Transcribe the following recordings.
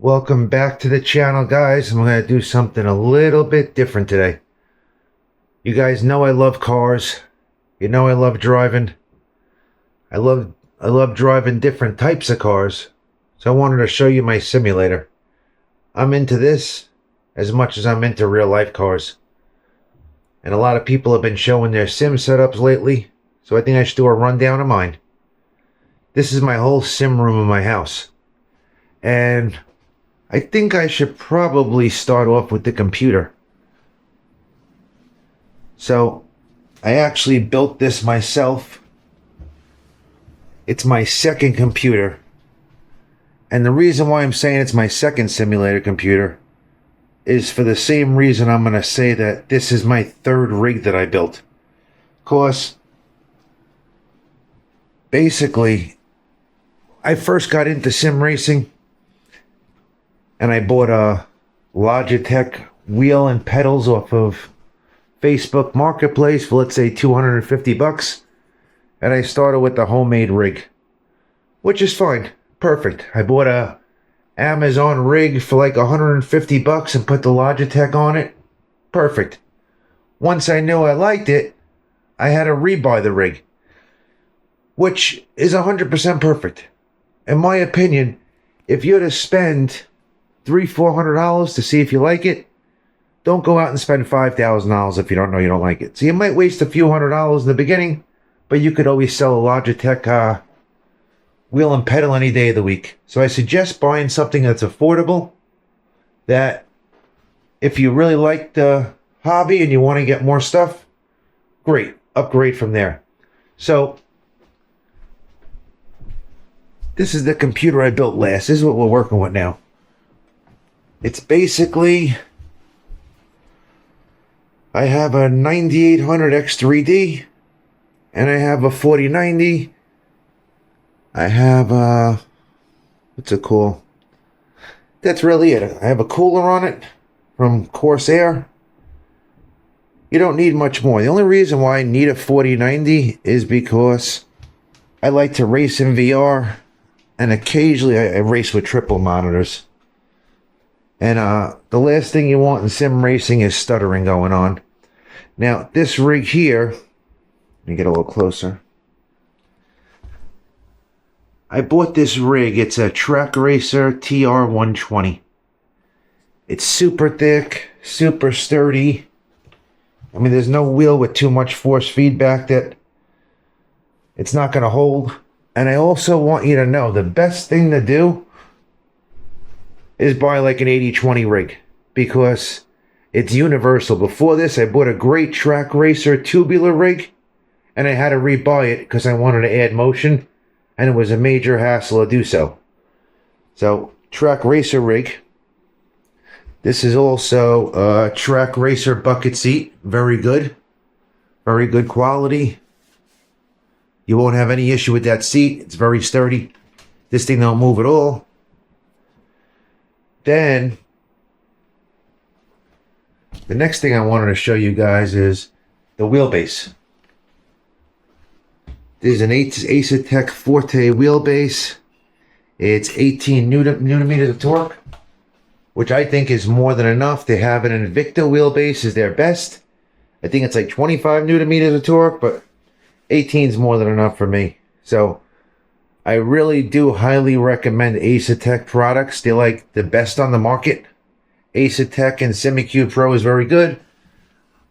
Welcome back to the channel, guys. I'm going to do something a little bit different today. You guys know I love cars. You know I love driving. I love driving different types of cars. So I wanted to show you my simulator. I'm into this as much as I'm into real life cars. And a lot of people have been showing their sim setups lately, so I think I should do a rundown of mine. This is my whole sim room in my house. And I think I should probably start off with the computer. So I actually built this myself. It's my second computer. And the reason why I'm saying it's my second simulator computer is for the same reason I'm going to say that this is my third rig that I built. Of course, basically, I first got into sim racing and I bought a Logitech wheel and pedals off of Facebook Marketplace for, let's say, $250. And I started with the homemade rig, which is fine. Perfect. I bought a Amazon rig for like $150 and put the Logitech on it. Perfect. Once I knew I liked it, I had to rebuy the rig, which is 100% perfect. In my opinion, if you're to spend $300-400 to see if you like it, don't go out and spend $5,000 if you don't know you don't like it. So you might waste a few $100s in the beginning, but you could always sell a Logitech wheel and pedal any day of the week. So I suggest buying something that's affordable, that if you really like the hobby and you want to get more stuff, great, upgrade from there. So this is the computer I built last. This is what we're working with now. It's basically, I have a 9800 X3D and I have a 4090. I have a, what's it called? That's really it. I have a cooler on it from Corsair. You don't need much more. The only reason why I need a 4090 is because I like to race in VR, and occasionally I race with triple monitors. And the last thing you want in sim racing is stuttering going on. Now, this rig here, let me get a little closer. I bought this rig. It's a Track Racer TR120. It's super thick, super sturdy. I mean, there's no wheel with too much force feedback that it's not going to hold. And I also want you to know the best thing to do is buy like an 80/20 rig, because it's universal. Before this, I bought a great Track Racer tubular rig, and I had to rebuy it because I wanted to add motion, and it was a major hassle to do so. So, Track Racer rig. This is also a Track Racer bucket seat. Very good. Very good quality. You won't have any issue with that seat. It's very sturdy. This thing don't move at all. Then, the next thing I wanted to show you guys is the wheelbase. This is an Asetek Forte wheelbase. It's 18 newton-meters of torque, which I think is more than enough. They have an Invicta wheelbase is their best. I think it's like 25 newton-meters of torque, but 18 is more than enough for me. So I really do highly recommend Asetek products. They're like the best on the market. Asetek and SimiQ Pro is very good.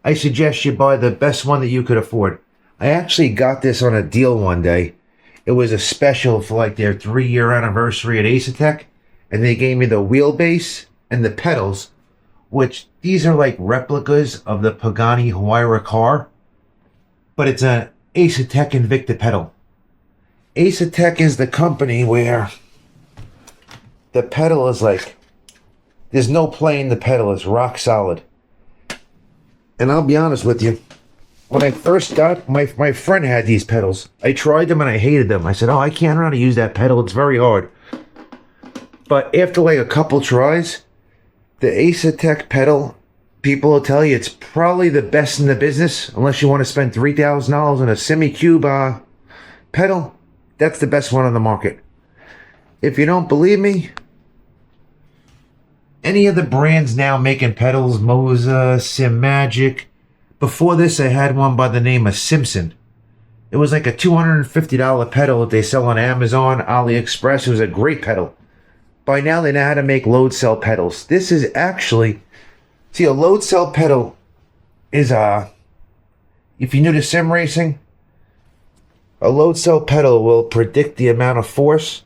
I suggest you buy the best one that you could afford. I actually got this on a deal one day. It was a special for like their 3-year anniversary at Asetek, and they gave me the wheelbase and the pedals, which these are like replicas of the Pagani Huayra car, but it's an Asetek Invicta pedal. Asetek is the company where the pedal is like, there's no play in the pedal, it's rock solid. And I'll be honest with you, when I first got, my friend had these pedals. I tried them and I hated them. I said, oh, I can't know how to use that pedal, it's very hard. But after like a couple tries, the Asetek pedal, people will tell you it's probably the best in the business, unless you want to spend $3,000 on a SimiQ pedal. That's the best one on the market. If you don't believe me, any of the brands now making pedals, Moza, Sim Magic. Before this, I had one by the name of Simpson. It was like a $250 pedal that they sell on Amazon, AliExpress. It was a great pedal. By now, they know how to make load cell pedals. This is actually, see, a load cell pedal is if you're new to sim racing, a load cell pedal will predict the amount of force.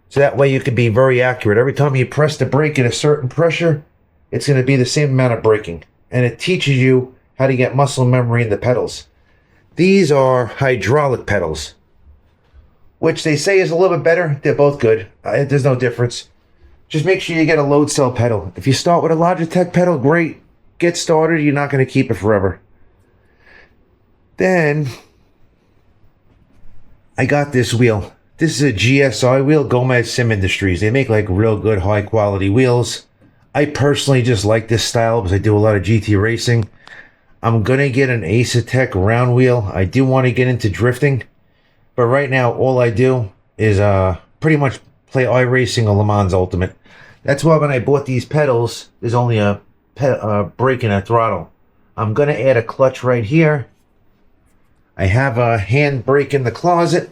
So that way you can be very accurate. Every time you press the brake at a certain pressure, it's going to be the same amount of braking. And it teaches you how to get muscle memory in the pedals. These are hydraulic pedals, which they say is a little bit better. They're both good. There's no difference. Just make sure you get a load cell pedal. If you start with a Logitech pedal, great. Get started. You're not going to keep it forever. Then I got this wheel. This is a GSI wheel, Gomez Sim Industries. They make like real good high quality wheels. I personally just like this style because I do a lot of GT racing. I'm going to get an Acertech round wheel. I do want to get into drifting. But right now, all I do is pretty much play iRacing or Le Mans Ultimate. That's why when I bought these pedals, there's only a brake and a throttle. I'm going to add a clutch right here. I have a hand brake in the closet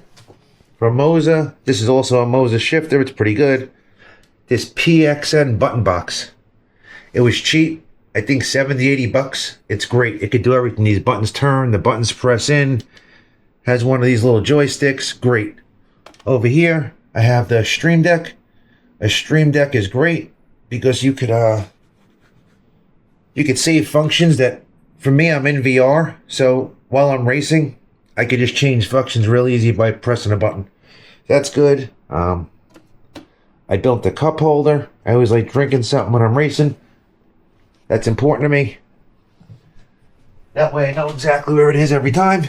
from Moza. This is also a Moza shifter. It's pretty good. This PXN button box. It was cheap. I think 70, 80 bucks. It's great. It could do everything. These buttons turn. The buttons press in. Has one of these little joysticks. Great. Over here, I have the Stream Deck. A Stream Deck is great because you could save functions that, for me, I'm in VR. So while I'm racing, I could just change functions real easy by pressing a button. That's good. I built the cup holder. I always like drinking something when I'm racing. That's important to me. That way I know exactly where it is every time.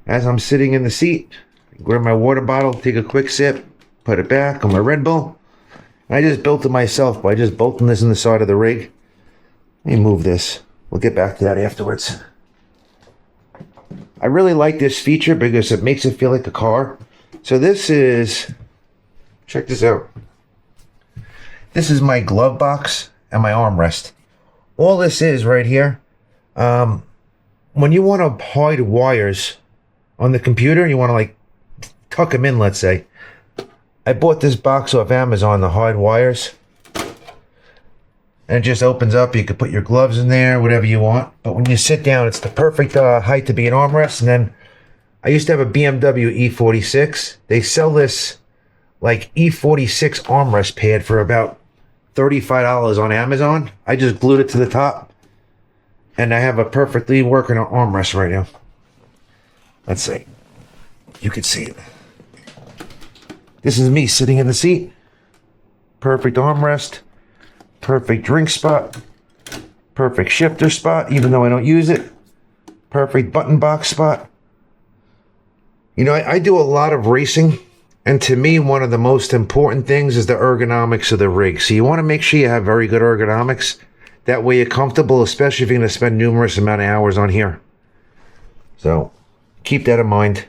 As I'm sitting in the seat, I grab my water bottle, take a quick sip, put it back on my Red Bull. I just built it myself by just bolting this in the side of the rig. Let me move this. We'll get back to that afterwards. I really like this feature because it makes it feel like a car. So this is, check this out. This is my glove box and my armrest. All this is right here. When you want to hide wires on the computer, you want to like tuck them in, let's say. I bought this box off Amazon to hide wires. And it just opens up. You can put your gloves in there, whatever you want. But when you sit down, it's the perfect height to be an armrest. And then I used to have a BMW E46. They sell this like E46 armrest pad for about $35 on Amazon. I just glued it to the top. And I have a perfectly working armrest right now. Let's see. You can see it. This is me sitting in the seat. Perfect armrest. Perfect drink spot. Perfect shifter spot, even though I don't use it. Perfect button box spot. You know, I do a lot of racing. And to me, one of the most important things is the ergonomics of the rig. So you want to make sure you have very good ergonomics. That way you're comfortable, especially if you're going to spend numerous amount of hours on here. So keep that in mind.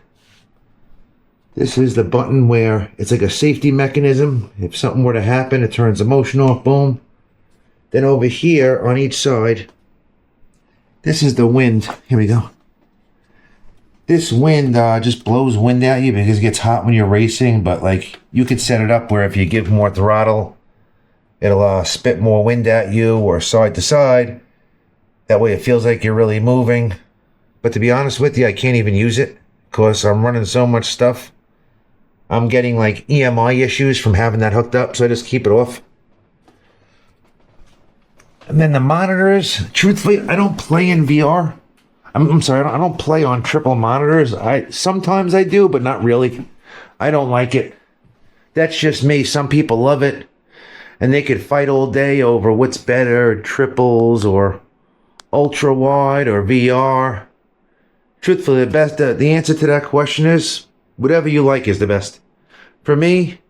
This is the button where it's like a safety mechanism. If something were to happen, it turns the motion off, boom. Then over here on each side, this is the wind. Here we go. This wind just blows wind at you because it gets hot when you're racing. But like you could set it up where if you give more throttle, it'll spit more wind at you or side to side. That way it feels like you're really moving. But to be honest with you, I can't even use it because I'm running so much stuff. I'm getting like EMI issues from having that hooked up, so I just keep it off. And then the monitors, truthfully, I don't play in VR. I'm sorry, I don't play on triple monitors. Sometimes I do, but not really. I don't like it. That's just me. Some people love it, and they could fight all day over what's better, triples or ultra wide or VR. Truthfully, the answer to that question is whatever you like is the best. For me,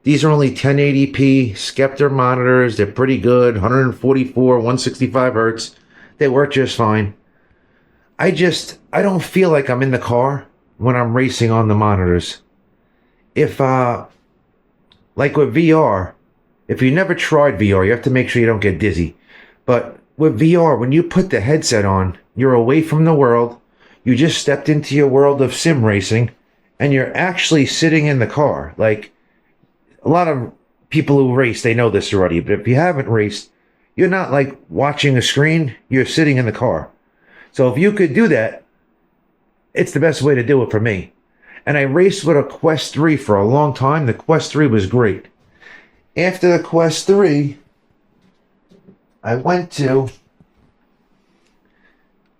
these are only 1080p Skeptor monitors. They're pretty good, 144, 165 hertz. They work just fine. I don't feel like I'm in the car when I'm racing on the monitors. If Like with VR, if you never tried VR, you have to make sure you don't get dizzy. But with VR, when you put the headset on, you're away from the world. You just stepped into your world of sim racing, and you're actually sitting in the car. Like, a lot of people who race, they know this already. But if you haven't raced, you're not like watching a screen. You're sitting in the car. So if you could do that, it's the best way to do it for me. And I raced with a Quest 3 for a long time. The Quest 3 was great. After the Quest 3, I went to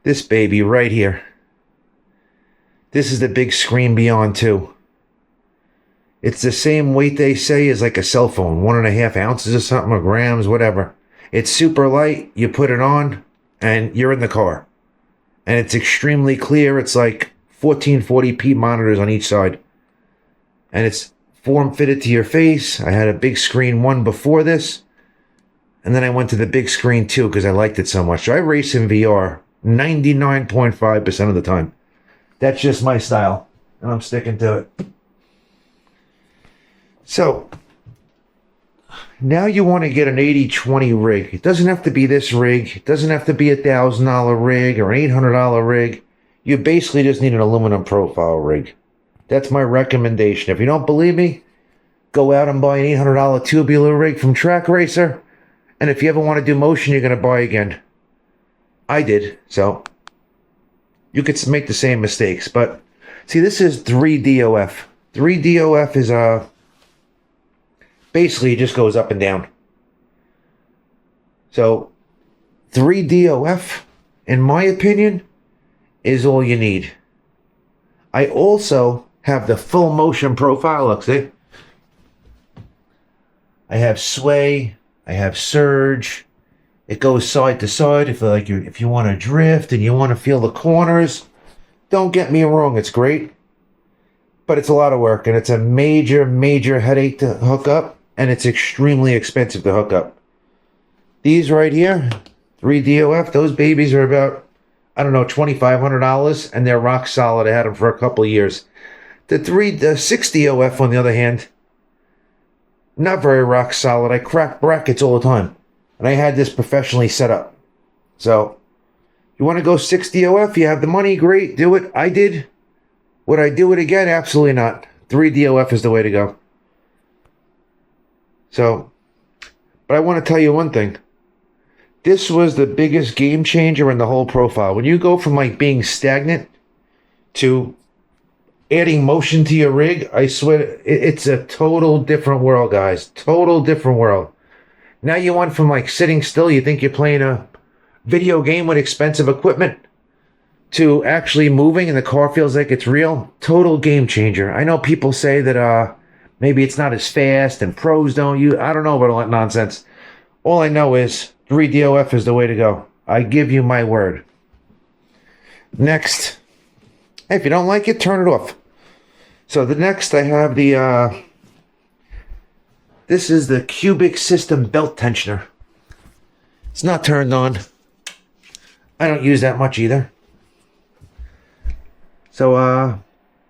this baby right here. This is the big screen Beyond 2. It's the same weight they say is like a cell phone, 1.5 ounces or something, or grams, whatever. It's super light. You put it on, and you're in the car. And it's extremely clear. It's like 1440p monitors on each side. And it's form fitted to your face. I had a big screen one before this. And then I went to the big screen 2 because I liked it so much. So I race in VR 99.5% of the time. That's just my style. And I'm sticking to it. So, now you want to get an 80/20 rig. It doesn't have to be this rig. It doesn't have to be a $1,000 rig or an $800 rig. You basically just need an aluminum profile rig. That's my recommendation. If you don't believe me, go out and buy an $800 tubular rig from Track Racer. And if you ever want to do motion, you're going to buy again. I did, so you could make the same mistakes. But see, this is 3DOF. 3DOF is basically it just goes up and down. So 3DOF, in my opinion, is all you need. I also have the full motion profile. Look, see? I have sway. I have surge. It goes side to side if you want to drift and you want to feel the corners. Don't get me wrong, it's great. But it's a lot of work, and it's a major, major headache to hook up. And it's extremely expensive to hook up. These right here, 3DOF, those babies are about, I don't know, $2,500, and they're rock solid. I had them for a couple of years. The 6DOF, on the other hand, not very rock solid. I crack brackets all the time. And I had this professionally set up. So, you want to go 6DOF, you have the money, great, do it. I did. Would I do it again? Absolutely not. 3DOF is the way to go. So, but I want to tell you one thing. This was the biggest game changer in the whole profile. When you go from like being stagnant to adding motion to your rig, I swear it's a total different world, guys. Total different world. Now you went from like sitting still, you think you're playing a video game with expensive equipment, to actually moving and the car feels like it's real. Total game changer. I know people say that maybe it's not as fast and pros don't use. I don't know about all that nonsense. All I know is 3DOF is the way to go. I give you my word. Next. Hey, if you don't like it, turn it off. So the next I have the, this is the cubic system belt tensioner. It's not turned on. I don't use that much either. So,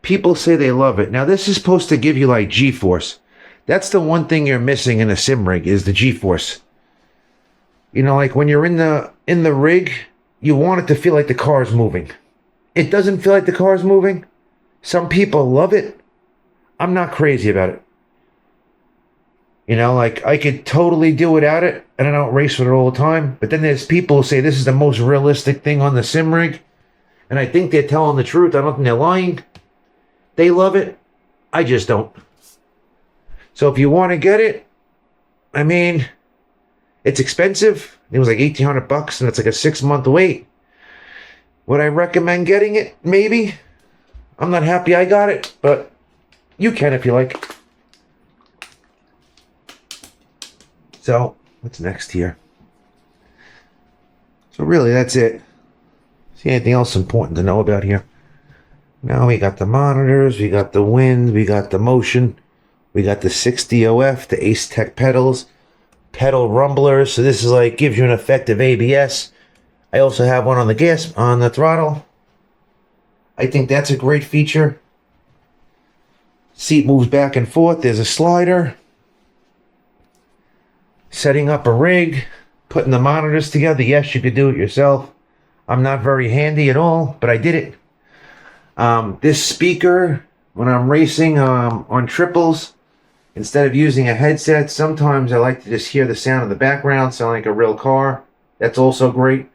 people say they love it. Now, this is supposed to give you, like, G-force. That's the one thing you're missing in a sim rig, is the G-force. You know, like, when you're in the rig, you want it to feel like the car's moving. It doesn't feel like the car's moving. Some people love it. I'm not crazy about it. You know, like, I could totally do without it, and I don't race with it all the time. But then there's people who say this is the most realistic thing on the sim rig. And I think they're telling the truth. I don't think they're lying. They love it. I just don't. So if you want to get it, I mean, it's expensive. It was like $1,800 and it's like a 6-month wait. Would I recommend getting it? Maybe. I'm not happy I got it, but you can if you like. So, what's next here? So really, that's it. See anything else important to know about here? Now we got the monitors, we got the wind, we got the motion, we got the 6DOF, the Ace Tech pedals, pedal rumblers. So this is like gives you an effective ABS. I also have one on the gas, on the throttle. I think that's a great feature. Seat moves back and forth. There's a slider. setting up a rig, putting the monitors together. Yes, you could do it yourself. I'm not very handy at all, but I did it. This speaker, when I'm racing on triples, instead of using a headset, sometimes I like to just hear the sound in the background, sound like a real car. That's also great.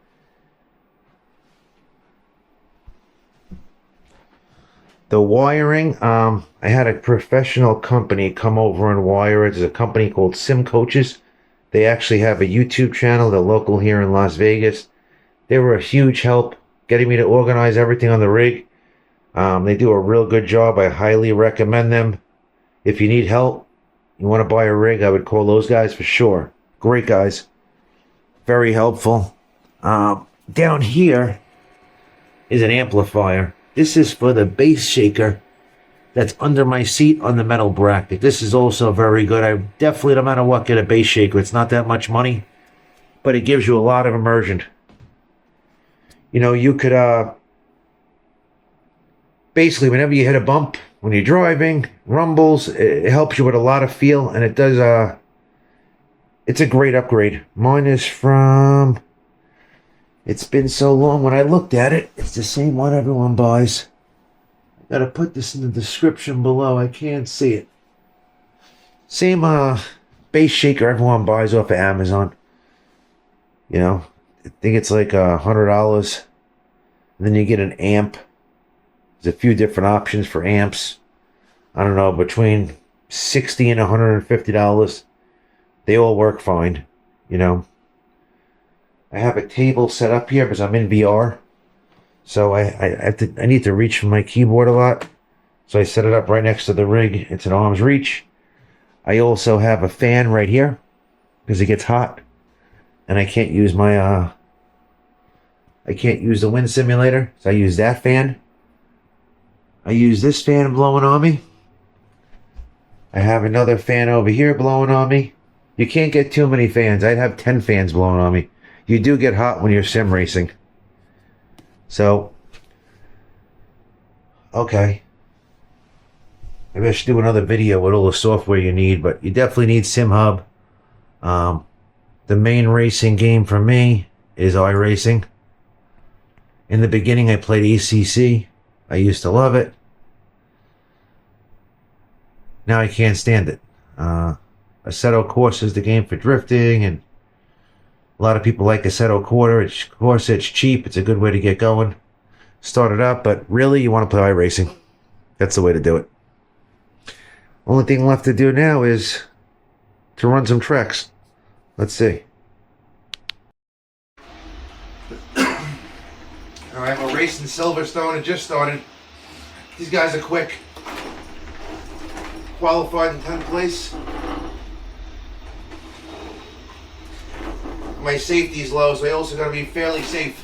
The wiring, I had a professional company come over and wire it. There's a company called Sim Coaches. They actually have a YouTube channel. They're local here in Las Vegas. They were a huge help getting me to organize everything on the rig. They do a real good job. I highly recommend them. If you need help, you want to buy a rig, I would call those guys for sure. Great guys. Very helpful. Down here is an amplifier. This is for the bass shaker that's under my seat on the metal bracket. This is also very good. I definitely, no matter what, get a bass shaker. It's not that much money, but it gives you a lot of immersion. You know, you could, basically, whenever you hit a bump, when you're driving, rumbles, it helps you with a lot of feel, and it does, it's a great upgrade. Mine is from... It's been so long when I looked at it. It's the same one everyone buys. I gotta put this in the description below. I can't see it. Same bass shaker everyone buys off of Amazon. You know, I think it's like $100. And then you get an amp. There's a few different options for amps. I don't know, between $60 and $150. They all work fine, you know. I have a table set up here because I'm in VR. So I need to reach for my keyboard a lot. So I set it up right next to the rig. It's an arm's reach. I also have a fan right here because it gets hot. And I can't use my I can't use the wind simulator. So I use that fan. I use this fan blowing on me. I have another fan over here blowing on me. You can't get too many fans. I'd have 10 fans blowing on me. You do get hot when you're sim racing. So, okay. Maybe I should do another video with all the software you need, but you definitely need SimHub. The main racing game for me is iRacing. In the beginning, I played ECC. I used to love it. Now I can't stand it. Assetto Corsa is the game for drifting, and a lot of people like Assetto Corsa. It's cheap. It's a good way to get going. Start it up, but really, you want to play iRacing. That's the way to do it. Only thing left to do now is to run some tracks. Let's see. Alright, we're racing Silverstone. It just started. These guys are quick. Qualified in 10th place. My safety's low, so I also got to be fairly safe.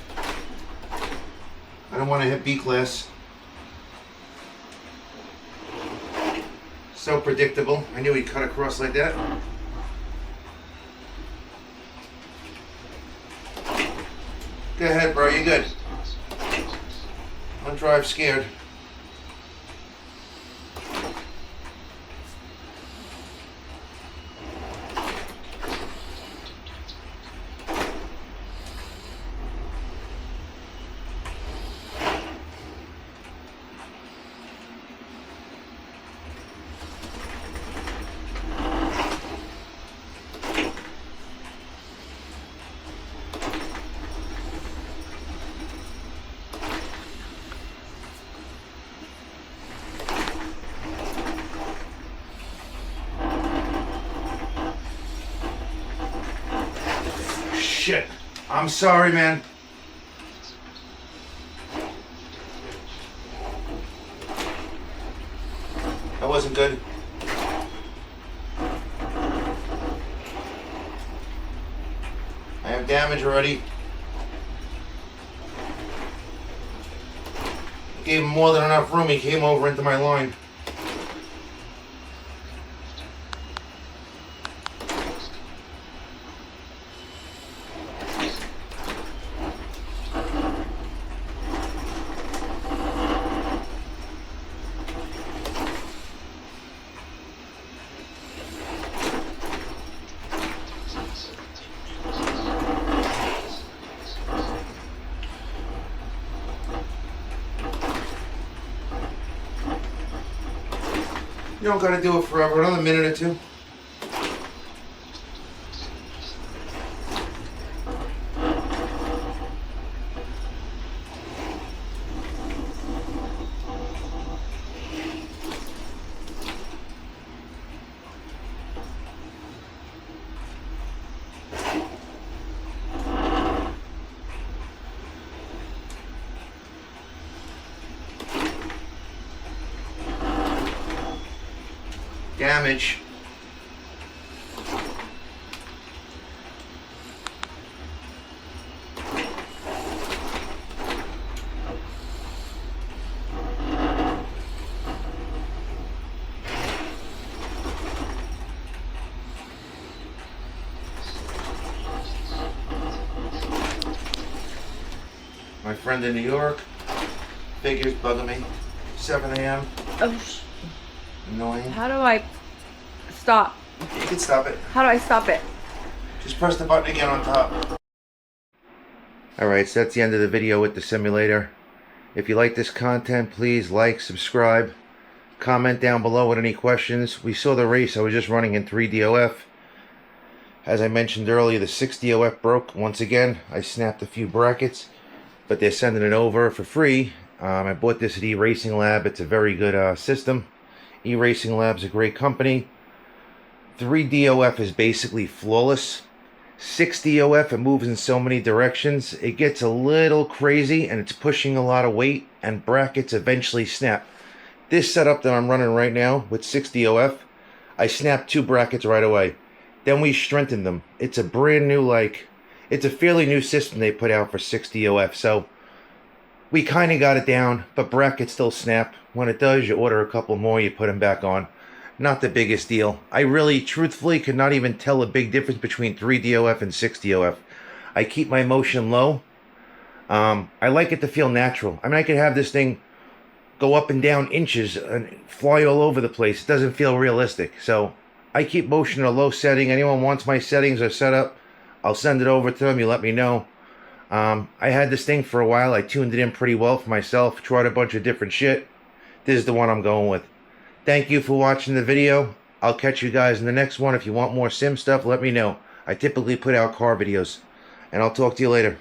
I don't want to hit B class. So predictable. I knew he'd cut across like that. Go ahead, bro. You're good. Don't drive scared. Shit. I'm sorry, man. That wasn't good. I have damage already. Gave him more than enough room. He came over into my line. You don't gotta do it forever, another minute or two. Damage. My friend in New York, figures bugging me. 7 a.m. Oh, Annoying. how do I stop? You can stop it. How do I stop it? Just press the button again on top. Alright, so that's the end of the video with the simulator. If you like this content, please like, subscribe, comment down below with any questions. We saw the race. I was just running in 3DOF. As I mentioned earlier, the 6DOF broke. Once again, I snapped a few brackets, but they're sending it over for free. I bought this at eRacing Lab. It's a very good system. eRacing Lab's a great company. 3DOF is basically flawless. 6DOF, it moves in so many directions. It gets a little crazy and it's pushing a lot of weight and brackets eventually snap. This setup that I'm running right now with 6DOF, I snapped 2 brackets right away. Then we strengthened them. It's a brand new, it's a fairly new system they put out for 6DOF. So we kind of got it down, but brackets still snap. When it does, you order a couple more, you put them back on. Not the biggest deal. I really, truthfully, could not even tell a big difference between 3DOF and 6DOF. I keep my motion low. I like it to feel natural. I mean, I could have this thing go up and down inches and fly all over the place. It doesn't feel realistic. So I keep motion at a low setting. Anyone wants my settings or setup, I'll send it over to them. You let me know. I had this thing for a while. I tuned it in pretty well for myself. Tried a bunch of different shit. This is the one I'm going with. Thank you for watching the video. I'll catch you guys in the next one. If you want more sim stuff, let me know. I typically put out car videos. And I'll talk to you later.